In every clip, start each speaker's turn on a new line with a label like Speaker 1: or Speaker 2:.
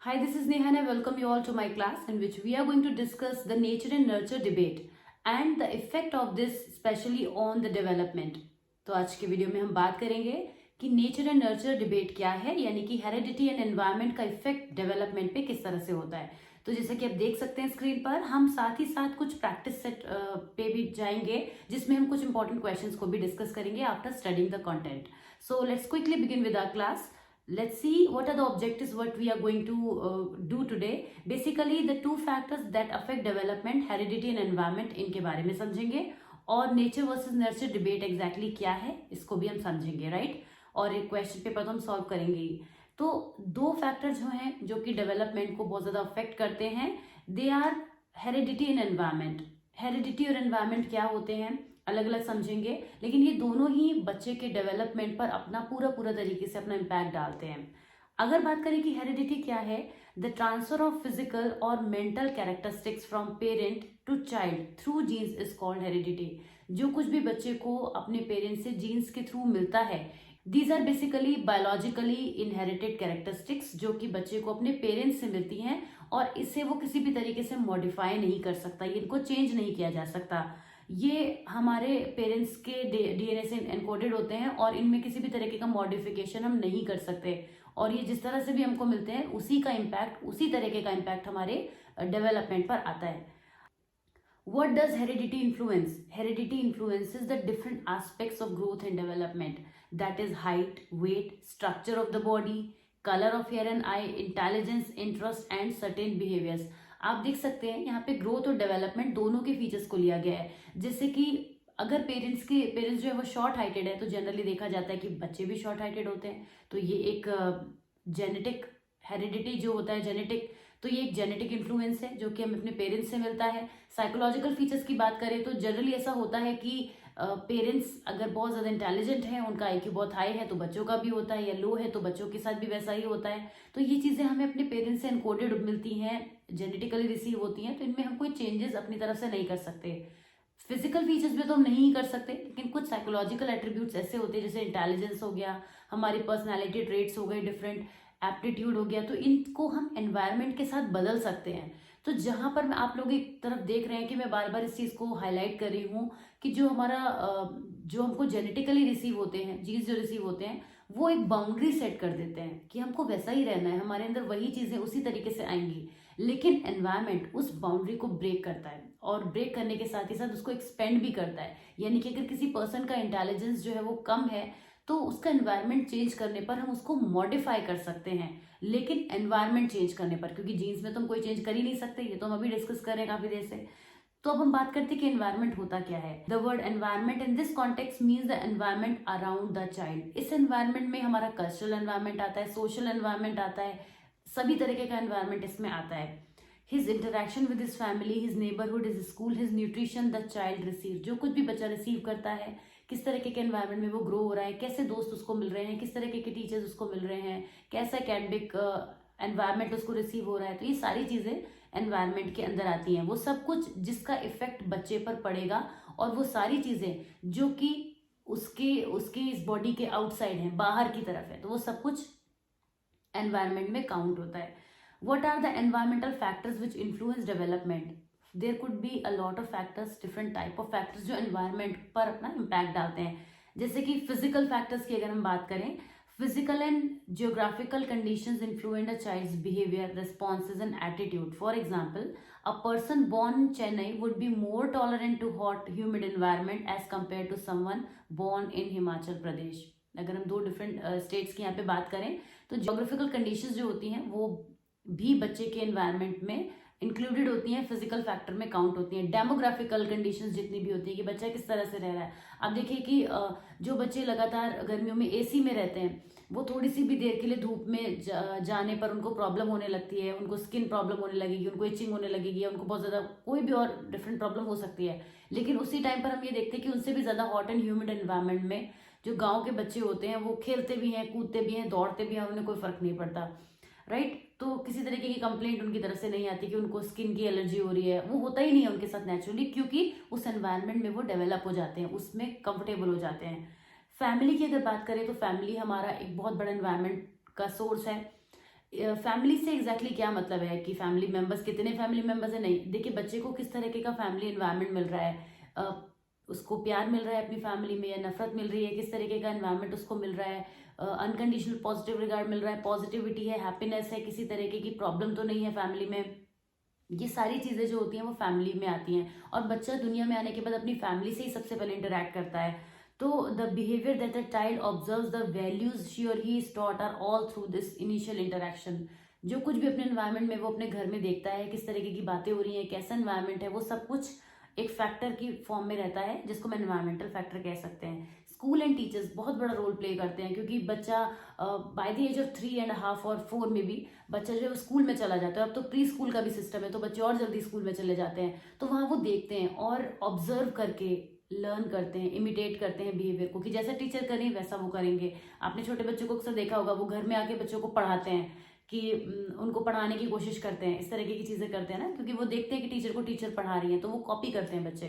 Speaker 1: Hi, this is Neha and I welcome you all to my class in which we are going to discuss the nature and nurture debate and the effect of this especially on the development. तो आज के video में हम बात करेंगे कि nature and nurture debate क्या है, यानी कि हेरिडिटी एंड एनवायरनमेंट का इफेक्ट डेवलपमेंट पे किस तरह से होता है। तो जैसे कि आप देख सकते हैं स्क्रीन पर, हम साथ ही साथ कुछ प्रैक्टिस सेट पे भी जाएंगे जिसमें हम कुछ इंपॉर्टेंट क्वेश्चंस को भी डिस्कस करेंगे after studying the content. So let's quickly begin with our class. Let's see what are the objectives what we are going to do today. Basically the two factors that affect development, heredity and environment, इनके बारे में समझेंगे और nature versus nurture debate exactly क्या है इसको भी हम समझेंगे, राइट। और एक क्वेश्चन पेपर तो हम सॉल्व करेंगे ही। तो दो फैक्टर जो हैं जो कि डेवलपमेंट को बहुत ज़्यादा अफेक्ट करते हैं, they are heredity and environment. Heredity और एनवायरमेंट क्या होते हैं अलग अलग समझेंगे, लेकिन ये दोनों ही बच्चे के डेवलपमेंट पर अपना पूरा तरीके से अपना इम्पैक्ट डालते हैं। अगर बात करें कि हेरिडिटी क्या है, द ट्रांसफर ऑफ फिजिकल और mental characteristics from parent to child through genes is called heredity. जो कुछ भी बच्चे को अपने पेरेंट्स से जीन्स के थ्रू मिलता है, these are basically biologically inherited characteristics जो कि बच्चे को अपने पेरेंट्स से मिलती हैं और इससे वो किसी भी तरीके से मॉडिफाई नहीं कर सकता, इनको चेंज नहीं किया जा सकता। ये हमारे पेरेंट्स के डीएनए से एनकोडेड होते हैं और इनमें किसी भी तरीके का मॉडिफिकेशन हम नहीं कर सकते और ये जिस तरह से भी हमको मिलते हैं उसी का इम्पैक्ट, उसी तरीके का इम्पैक्ट हमारे डेवलपमेंट पर आता है। What does heredity influence? Heredity influences the different aspects of growth and development. That is height, weight, structure of the body, color of hair and eye, intelligence, interest and certain behaviors. आप देख सकते हैं यहाँ पे growth और development दोनों के features को लिया गया है। जैसे कि अगर पेरेंट्स जो है वो शॉर्ट हाइटेड है तो जनरली देखा जाता है कि बच्चे भी शॉर्ट हाइटेड होते हैं, तो ये एक जेनेटिक हेरिडिटी जो होता है जेनेटिक, तो ये एक जेनेटिक इन्फ्लुएंस है जो कि हमें अपने पेरेंट्स से मिलता है। साइकोलॉजिकल फीचर्स की बात करें तो जनरली ऐसा होता है कि पेरेंट्स अगर बहुत ज़्यादा इंटेलिजेंट हैं, उनका आईक्यू बहुत हाई है तो बच्चों का भी होता है, या लो है तो बच्चों के साथ भी वैसा ही होता है। तो ये चीज़ें हमें अपने पेरेंट्स से एनकोडेड मिलती हैं, जेनेटिकली रिसीव होती हैं, तो इनमें हम कोई चेंजेस अपनी तरफ से नहीं कर सकते। फिजिकल फीचर्स में तो हम नहीं कर सकते, लेकिन कुछ साइकोलॉजिकल एट्रीब्यूट्स ऐसे होते हैं जैसे इंटेलिजेंस हो गया, हमारी पर्सनैलिटी ट्रेट्स हो गए डिफरेंट, एप्टीट्यूड हो गया, तो इनको हम एनवायरनमेंट के साथ बदल सकते हैं। तो जहां पर मैं आप लोग एक तरफ देख रहे हैं कि मैं बार बार इस चीज़ को हाईलाइट कर रही हूँ कि जो हमारा जो हमको जेनेटिकली रिसीव होते हैं, जीन्स जो रिसीव होते हैं, वो एक बाउंड्री सेट कर देते हैं कि हमको वैसा ही रहना है, हमारे अंदर वही चीज़ें उसी तरीके से आएंगी। लेकिन एनवायरनमेंट उस बाउंड्री को ब्रेक करता है और ब्रेक करने के साथ ही साथ उसको एक्सपेंड भी करता है। यानी कि अगर किसी पर्सन का इंटेलिजेंस जो है वो कम है तो उसका एनवायरनमेंट चेंज करने पर हम उसको मॉडिफाई कर सकते हैं, लेकिन एनवायरनमेंट चेंज करने पर, क्योंकि जीन्स में तो हम कोई चेंज कर ही नहीं सकते, ये तो हम अभी डिस्कस कर रहे हैं काफी देर से। तो अब हम बात करते हैं कि एनवायरनमेंट होता क्या है। The word environment in this context means the environment around the child. इस एनवायरनमेंट में हमारा कल्चरल एनवायरनमेंट आता है, सोशल एनवायरनमेंट आता है, सभी तरीके का एनवायरनमेंट इसमें आता है। His interaction with his family, his neighbourhood, his school, his nutrition the child receive. जो कुछ भी बच्चा रिसीव करता है, किस तरीके के एनवायरनमेंट में वो ग्रो हो रहा है, कैसे दोस्त उसको मिल रहे हैं, किस तरीके के टीचर्स उसको मिल रहे हैं, कैसा एकेडमिक एनवायरनमेंट उसको रिसीव हो रहा है, तो ये सारी चीज़ें एनवायरनमेंट के अंदर आती हैं। वो सब कुछ जिसका इफेक्ट बच्चे पर पड़ेगा और वो सारी चीज़ें जो कि उसके उसके इस बॉडी के आउटसाइड हैं, बाहर की तरफ है, तो वो सब कुछ एनवायरनमेंट में काउंट होता है। What are the environmental factors which influence development? There could be a lot of factors, different type of factors जो environment पर अपना impact डालते हैं। जैसे कि physical factors की अगर हम बात करें, physical and geographical conditions influence a child's behavior, responses and attitude. For example, a person born in Chennai would be more tolerant to hot, humid environment as compared to someone born in Himachal Pradesh. अगर हम दो different states की यहाँ पे बात करें तो geographical conditions जो होती हैं वो भी बच्चे के एनवायरनमेंट में इंक्लूडेड होती हैं, फिजिकल फैक्टर में काउंट होती हैं। डेमोग्राफिकल कंडीशंस जितनी भी होती है कि बच्चा किस तरह से रह रहा है। अब देखिए कि जो बच्चे लगातार गर्मियों में एसी में रहते हैं, वो थोड़ी सी भी देर के लिए धूप में जाने पर उनको प्रॉब्लम होने लगती है, उनको स्किन प्रॉब्लम होने लगेगी, उनको इचिंग होने लगेगी, उनको बहुत ज़्यादा कोई भी और डिफरेंट प्रॉब्लम हो सकती है। लेकिन उसी टाइम पर हम ये देखते हैं कि उनसे भी ज़्यादा हॉट एंड ह्यूमिड एनवायरनमेंट में जो गाँव के बच्चे होते हैं वो खेलते भी हैं, कूदते भी हैं, दौड़ते भी हैं, उन्हें कोई फर्क नहीं पड़ता, राइट। तो किसी तरीके की कंप्लेंट उनकी तरफ से नहीं आती कि उनको स्किन की एलर्जी हो रही है, वो होता ही नहीं है उनके साथ नेचुरली, क्योंकि उस एनवायरनमेंट में वो डेवलप हो जाते हैं, उसमें कंफर्टेबल हो जाते हैं। फैमिली की अगर बात करें तो फैमिली हमारा एक बहुत बड़ा एनवायरनमेंट का सोर्स है। फैमिली से एग्जैक्टली क्या मतलब है कि फैमिली मेंबर्स, कितने फैमिली मेंबर्स है, नहीं। देखिए बच्चे को किस तरीके का फैमिली एनवायरनमेंट मिल रहा है, उसको प्यार मिल रहा है अपनी फैमिली में या नफरत मिल रही है, किस तरीके का एनवायरनमेंट उसको मिल रहा है, अनकंडीशनल पॉजिटिव रिगार्ड मिल रहा है, पॉजिटिविटी है, हैप्पीनेस है, किसी तरीके की प्रॉब्लम तो नहीं है फैमिली में। ये सारी चीज़ें जो होती हैं वो फैमिली में आती हैं, और बच्चा दुनिया में आने के बाद अपनी फैमिली से ही सबसे पहले इंटरेक्ट करता है। तो the behaviour that a child observes, the values she और he is taught are all through this initial interaction. जो कुछ भी अपने एनवायरनमेंट में वो अपने घर में देखता है, किस तरीके की बातें हो रही हैं, कैसा एनवायरनमेंट है, वो सब कुछ एक फैक्टर की फॉर्म में रहता है, जिसको हम एनवायरमेंटल फैक्टर कह सकते हैं। स्कूल एंड टीचर्स बहुत बड़ा रोल प्ले करते हैं, क्योंकि बच्चा बाय द एज ऑफ 3.5 और 4 में भी बच्चा जो है स्कूल में चला जाता है। अब तो प्री स्कूल का भी सिस्टम है, तो बच्चे और जल्दी स्कूल में चले जाते हैं, तो वहाँ वो देखते हैं और ऑब्जर्व करके लर्न करते हैं, इमिटेट करते हैं बिहेवियर को, कि जैसा टीचर करें वैसा वो करेंगे। आपने छोटे बच्चों को अक्सर देखा होगा, वो घर में आके बच्चों को पढ़ाते हैं, कि उनको पढ़ाने की कोशिश करते हैं, इस तरीके की चीज़ें करते हैं ना, क्योंकि वो देखते हैं कि टीचर को टीचर पढ़ा रही है, तो वो कॉपी करते हैं बच्चे।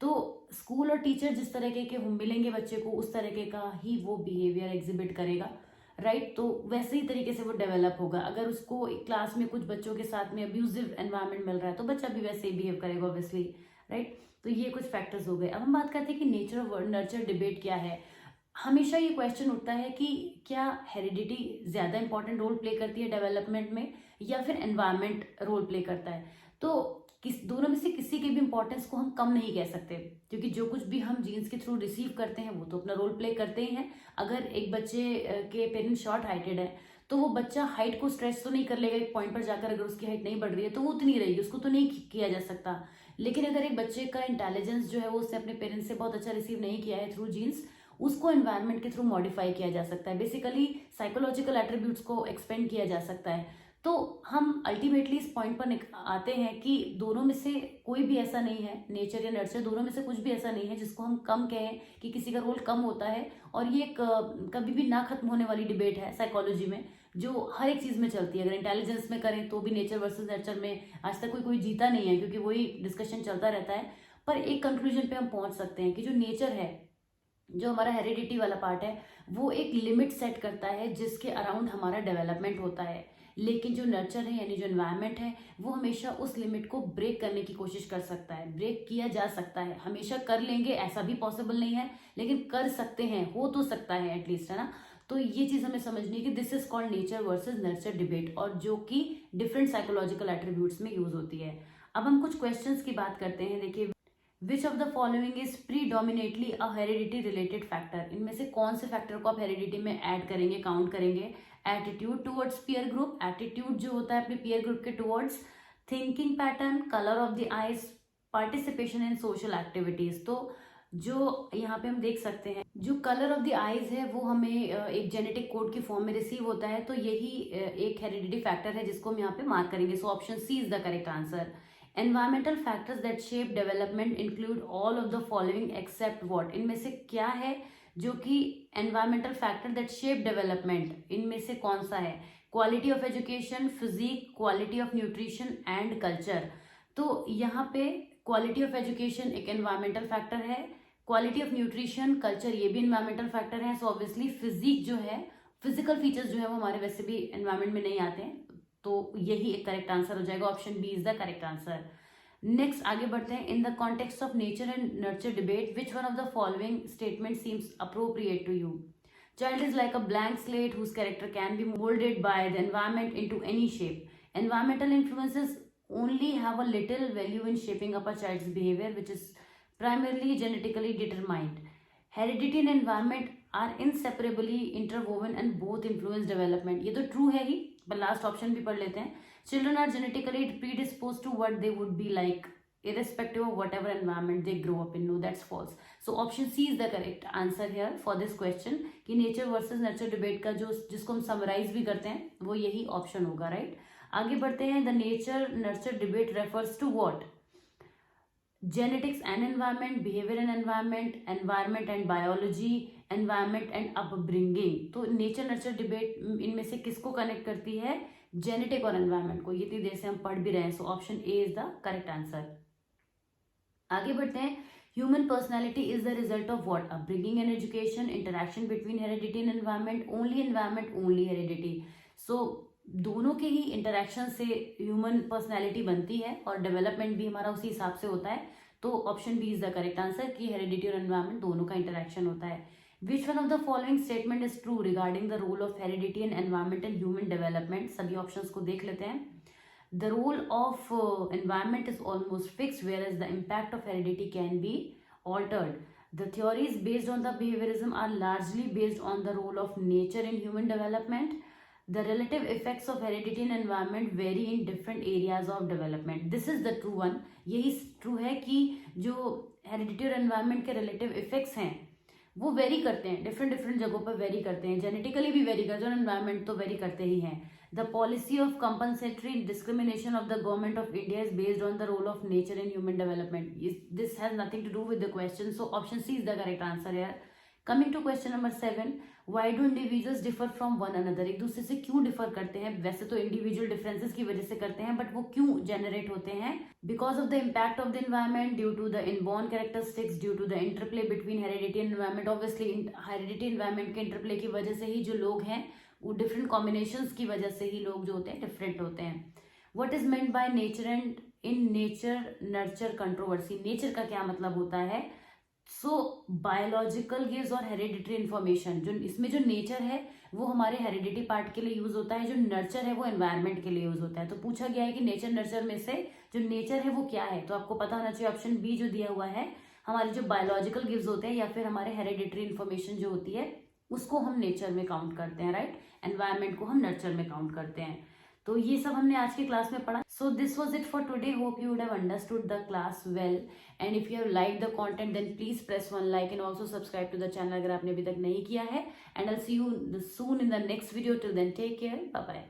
Speaker 1: तो स्कूल और टीचर जिस तरीके के हम मिलेंगे बच्चे को, उस तरीके का ही वो बिहेवियर एग्जिबिट करेगा, राइट। तो वैसे ही तरीके से वो डेवलप होगा। अगर उसको क्लास में कुछ बच्चों के साथ में अब्यूजिव एनवायरनमेंट मिल रहा है, तो बच्चा भी वैसे ही बिहेव करेगा ऑब्वियसली, राइट। तो ये कुछ फैक्टर्स हो गए। अब हम बात करते हैं कि नेचर और नर्चर डिबेट क्या है। हमेशा ये क्वेश्चन उठता है कि क्या हेरिडिटी ज़्यादा इंपॉर्टेंट रोल प्ले करती है डेवलपमेंट में, या फिर एनवायरनमेंट रोल प्ले करता है। तो दोनों में से किसी के भी इंपॉर्टेंस को हम कम नहीं कह सकते, क्योंकि जो कुछ भी हम जीन्स के थ्रू रिसीव करते हैं वो तो अपना रोल प्ले करते ही हैं। अगर एक बच्चे के पेरेंट्स शॉर्ट हाइटेड है, तो वो बच्चा हाइट को स्ट्रेच तो नहीं कर लेगा एक पॉइंट पर जाकर, अगर उसकी हाइट नहीं बढ़ रही है तो वो उतनी रहेगी, उसको तो नहीं किया जा सकता। लेकिन अगर एक बच्चे का इंटेलिजेंस जो है वो उसने अपने पेरेंट्स से बहुत अच्छा रिसीव नहीं किया है थ्रू जीन्स, उसको एनवायरनमेंट के थ्रू मॉडिफाई किया जा सकता है। बेसिकली साइकोलॉजिकल एट्रीब्यूट्स को एक्सपेंड किया जा सकता है। तो हम अल्टीमेटली इस पॉइंट पर आते हैं कि दोनों में से कोई भी ऐसा नहीं है, नेचर या नर्चर, दोनों में से कुछ भी ऐसा नहीं है जिसको हम कम कहें कि किसी का रोल कम होता है। और ये कभी भी ना खत्म होने वाली डिबेट है साइकोलॉजी में, जो हर एक चीज में चलती है। अगर इंटेलिजेंस में करें तो भी नेचर वर्सेस नर्चर में आज तक कोई जीता नहीं है, क्योंकि वही डिस्कशन चलता रहता है। पर एक कंक्लूजन पे हम पहुंच सकते हैं कि जो नेचर है, जो हमारा हेरिडिटी वाला पार्ट है, वो एक लिमिट सेट करता है जिसके अराउंड हमारा डेवलपमेंट होता है। लेकिन जो नर्चर है, यानी जो एनवायरनमेंट है, वो हमेशा उस लिमिट को ब्रेक करने की कोशिश कर सकता है। ब्रेक किया जा सकता है, हमेशा कर लेंगे ऐसा भी पॉसिबल नहीं है, लेकिन कर सकते हैं, हो तो सकता है एटलीस्ट, है ना। तो ये चीज हमें समझनी है कि this is called nature versus nurture debate, और जो कि डिफरेंट साइकोलॉजिकल एट्रीब्यूट्स में यूज होती है। अब हम कुछ क्वेश्चंस की बात करते हैं। देखिए, which of the following is predominantly a heredity related factor. इनमें से कौन से फैक्टर को आप हेरिडिटी में ऐड करेंगे, काउंट करेंगे। Attitude towards peer group, attitude जो होता है अपने पीयर ग्रुप के towards. Thinking pattern, colour of the eyes, participation in social activities. तो जो यहाँ पे हम देख सकते हैं, जो कलर ऑफ द आईज है वो हमें एक जेनेटिक कोड की फॉर्म में रिसीव होता है, तो यही एक हेरिडिटी फैक्टर है जिसको हम यहाँ पे मार्क करेंगे। So option C is the correct answer. Environmental factors that shape development include all of the following except what। इनमें से क्या है जो कि environmental factor that shape development, इनमें से कौन सा है। quality of education, physique, quality of nutrition and culture। तो यहाँ पे quality of education एक environmental factor है, quality of nutrition, culture ये भी environmental factor है। so obviously physique जो है, physical features जो है वो हमारे वैसे भी environment में नहीं आते हैं, तो यही एक करेक्ट आंसर हो जाएगा। Option B is the correct answer. Next आगे बढ़ते हैं। In the context of nature and nurture debate, which one of the following statement seems appropriate to you. Child is like a blank slate whose character can be moulded by the environment into any shape. Environmental influences only have a little value in shaping up a child's behavior, which is primarily genetically determined. Heredity and environment are inseparably interwoven and both influence development। ये तो true है ही, पर last option भी पढ़ लेते हैं। Children are genetically predispose to what they would be like irrespective of whatever environment they grow up in। No, that's false। So option C is the correct answer here for this question कि nature versus nurture debate का जो जिसको हम summarize भी करते हैं वो यही option होगा, right। आगे बढ़ते हैं। The nature nurture debate refers to what? Genetics and environment, behavior and environment, environment and biology, environment and upbringing। तो nature nurture debate इनमें से किसको कनेक्ट करती है? जेनेटिक और एनवायरमेंट को। ये इतनी देर से हम पढ़ भी रहे हैं। So option A is the correct answer. आगे बढ़ते हैं। Human personality is the result of what? Upbringing and education, interaction between heredity and environment, only environment, only heredity. So दोनों के ही इंटरेक्शन से ह्यूमन पर्सनैलिटी बनती है और डेवलपमेंट भी हमारा उसी हिसाब से होता है। तो option B is the correct answer कि हेरिडिटी और एनवायरमेंट दोनों का इंटरेक्शन होता है। Which one of the following statement is true regarding the role of heredity and environment in human development? सभी ऑप्शंस को देख लेते हैं। The role of environment is almost fixed, whereas the impact of heredity can be altered. The theories based on the behaviorism are largely based on the role of nature in human development. The relative effects of heredity and environment vary in different areas of development. This is the true one. यही true है कि जो heredity और environment के relative effects हैं वो very करते हैं, डिफरेंट डिफरेंट जगहों पर वेरी करते हैं, जेनेटिकली भी वेरी करते हैं और एनवायरमेंट तो वेरी करते ही हैं। The policy of compensatory discrimination of the government of India is based on the role of nature in human development. This has nothing to do with the question, so option C is the correct answer यार। Coming to question number 7, why do individuals differ from one another? एक दूसरे से क्यों differ करते हैं? वैसे तो individual differences की वजह से करते हैं, बट वो क्यों जनरेट होते हैं? Because of the impact of the environment, due to the inborn characteristics, due to the interplay between heredity and environment. Obviously heredity environment के इंटरप्ले की वजह से ही जो लोग हैं वो डिफरेंट कॉम्बिनेशंस की वजह से ही लोग जो होते हैं डिफरेंट होते हैं। What is meant by nature and in nature nurture controversy? Nature का क्या मतलब होता है? सो बायोलॉजिकल गिव्स और हेरिडिटरी इन्फॉर्मेशन, जो इसमें जो नेचर है वो हमारे हेरिडिटी पार्ट के लिए यूज होता है, जो नर्चर है वो एनवायरमेंट के लिए यूज होता है। तो पूछा गया है कि नेचर नर्चर में से जो नेचर है वो क्या है, तो आपको पता होना चाहिए ऑप्शन बी जो दिया हुआ है, हमारे जो बायोलॉजिकल गिव्स होते हैं या फिर हमारे हेरिडिटरी इन्फॉर्मेशन जो होती है उसको हम नेचर में काउंट करते हैं, राइट। एनवायरमेंट को हम नर्चर में काउंट करते हैं। तो ये सब हमने आज की क्लास में पढ़ा। So this was it for today. Hope you would have understood the class well, and if you have like the content then please press one like and also subscribe to the channel अगर आपने अभी तक नहीं किया है। And I will see you soon in the next video. Till then take care, bye bye.